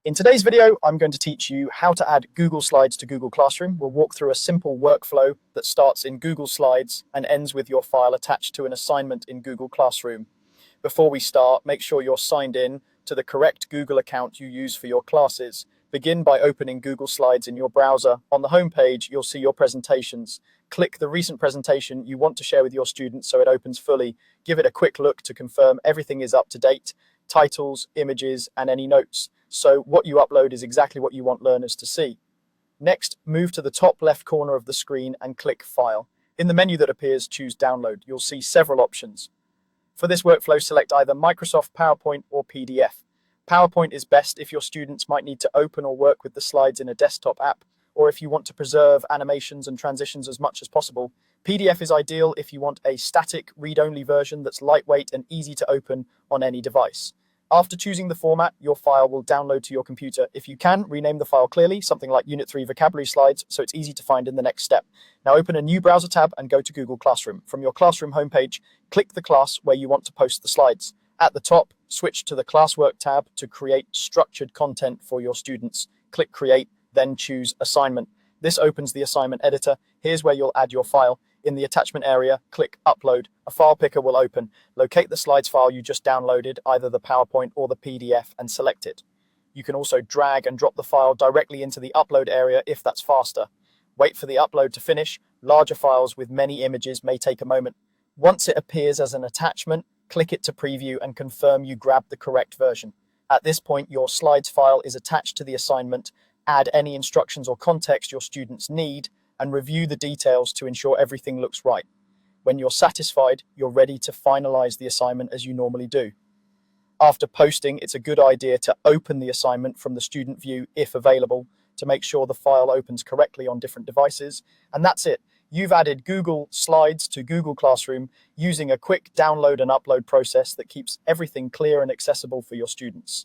In today's video, I'm going to teach you how to add Google Slides to Google Classroom. We'll walk through a simple workflow that starts in Google Slides and ends with your file attached to an assignment in Google Classroom. Before we start, make sure you're signed in to the correct Google account you use for your classes. Begin by opening Google Slides in your browser. On the home page, you'll see your presentations. Click the recent presentation you want to share with your students so it opens fully. Give it a quick look to confirm everything is up to date, titles, images, and any notes. So what you upload is exactly what you want learners to see. Next, move to the top left corner of the screen and click File. In the menu that appears, choose Download. You'll see several options. For this workflow, select either Microsoft PowerPoint or PDF. PowerPoint is best if your students might need to open or work with the slides in a desktop app, or if you want to preserve animations and transitions as much as possible. PDF is ideal if you want a static, read-only version that's lightweight and easy to open on any device. After choosing the format, your file will download to your computer. If you can, rename the file clearly, something like Unit 3 vocabulary slides, so it's easy to find in the next step. Now open a new browser tab and go to Google Classroom. From your Classroom homepage, click the class where you want to post the slides. At the top, switch to the Classwork tab to create structured content for your students. Click Create, then choose Assignment. This opens the assignment editor. Here's where you'll add your file. In the attachment area, click Upload. A file picker will open. Locate the slides file you just downloaded, either the PowerPoint or the PDF, and select it. You can also drag and drop the file directly into the upload area if that's faster. Wait for the upload to finish. Larger files with many images may take a moment. Once it appears as an attachment, click it to preview and confirm you grabbed the correct version. At this point, your slides file is attached to the assignment. Add any instructions or context your students need, and review the details to ensure everything looks right. When you're satisfied, you're ready to finalize the assignment as you normally do. After posting, it's a good idea to open the assignment from the student view if available to make sure the file opens correctly on different devices. And that's it. You've added Google Slides to Google Classroom using a quick download and upload process that keeps everything clear and accessible for your students.